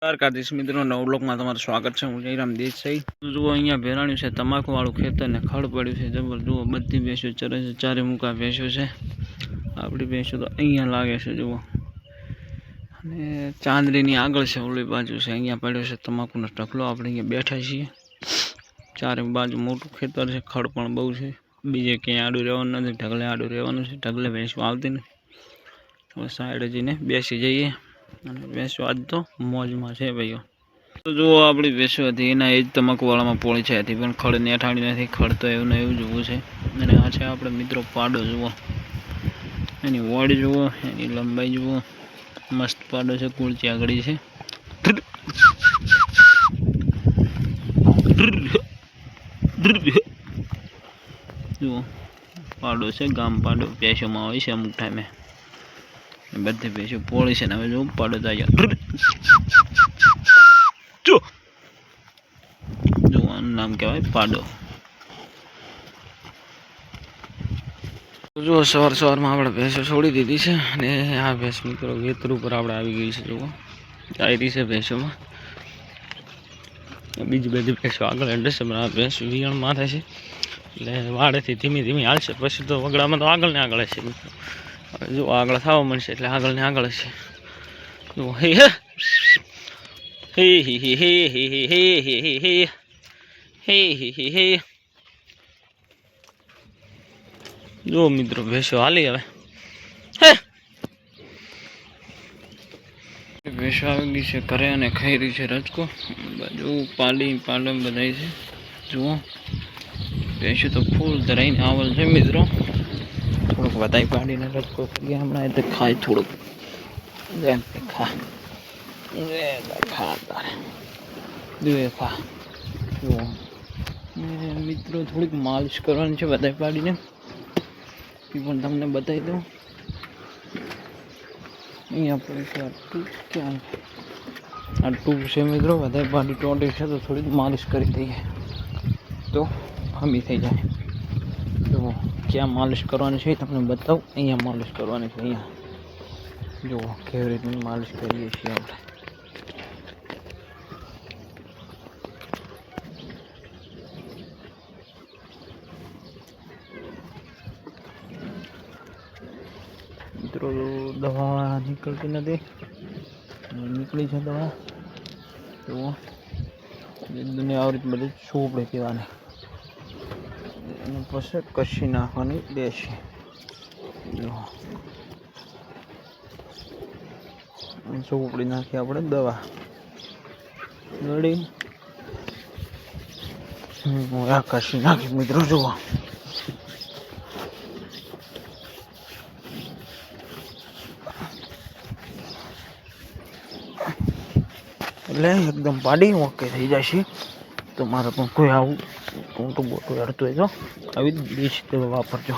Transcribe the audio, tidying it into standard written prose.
કાર્તિક મિત્રો નવ બ્લોકમાં તમારું સ્વાગત છે। હું જયરામ દેસાઈ। જુઓ અહીંયા ભેરાણ્યું છે તમાકુ વાળું ખેતર ને ખડ પડ્યું છે જબર। જુઓ બધી ભેંસો ચરે છે, ચારે મૂકા ભેંસો છે। આપણી ભેંસો તો અહીંયા લાગે છે જુઓ। અને ચાંદડીની આગળ છે, ઓલી બાજુ છે, અહીંયા પડ્યો છે તમાકુનો ઢગલો। આપણે અહીંયા બેઠા છીએ, ચારે બાજુ મોટું ખેતર છે, ખડ પણ બહુ છે। બીજે ક્યાંય આડું રહેવાનું નથી, ઢગલે આડું રહેવાનું છે। ઢગલે ભેંસો આવતી નથી। હવે સાઈડે જઈને બેસી જઈએ અને ભેંસો આજ તો મોજમાં છે ભાઈઓ। તો જુઓ આપણી ભેંસો હતી એના એ જ તમાકુવાળામાં પોળી છે, હતી પણ ખડ નેઠાણી નથી। ખડ તો એવું ને એવું જ ઊભું છે। અને આ છે આપણે મિત્રો પાડો જુઓ, એની વોડ જુઓ, એની લંબાઈ જુઓ, મસ્ત પાડો છે, કુળચી આગળી છે। જુઓ પાડો છે, ગામ પાડો ભેંસોમાં હોય છે અમુક ટાઈમે। બધી ભેંસો પોળી છે ને હવે જો પાડો જાય જો આનું નામ કહેવાય પાડો। જુઓ સવારમાં આપણે ભેંસો છોડી દીધી છે અને આ ભેંસ મિત્રો વેતર ઉપર આપણે આવી ગઈ છે। જુઓ ડાયરી છે ભેંસોમાં, બીજી બધી ભેંસો આગળ હેડે છે, આ ભેંસ વિયણ માથે છે એટલે વાડેથી ધીમી ધીમી હાલશે, પછી તો વગડામાં તો આગળ ને આગળ છે મિત્રો। જો આગળ થવા મળશે એટલે આગળ ને આગળ છે। જો હે હે હે હે હે હે હે હે હે હે હે। જો મિત્રો ભેંસો હાલી હવે હે ભેંસો આવી ગઈ છે ઘરે અને ખાઈ રહી છે રજકો। બાજુ પાડી બધાય છે। જુઓ ભેંસો તો ફૂલ ધરાઈને આવલ છે મિત્રો। થોડુંક વધારે પાડીને રજકો કરીએ હમણાં, એટલે ખાય થોડુંક ખા જુઓ મિત્રો થોડીક માલિશ કરવાની છે વધારે પાડીને, એ પણ તમને બતાવી દઉં। અહીંયા પડે છે આ ટૂંક છે મિત્રો, વધારે પાડી ટોટી છે તો થોડીક માલિશ કરી દઈએ તો હમી થઈ જાય। તો ક્યાં માલિશ કરવાની છે તમને બતાવું। અહીંયા માલિશ કરવાની છે, અહીંયા જુઓ કેવી રીતની માલિશ કરીએ છીએ આપણે। મિત્રો દવા નીકળતી નથી, નીકળી છે દવા। જુઓ દુનિયા આવી રીતે બધી ચોપડી પીવાની, અને પછી કશી નાખવાની દેશી। જુઓ ચોપડી નાખી આપણે દવા ગળી, આ કશી નાખી મિત્રો। જુઓ એટલે એકદમ પાડી ઓકે થઈ જશે। તો મારે પણ કોઈ આવું મોટું બોટું હેડતું હોય તો આવી દેશી દવા વાપરજો।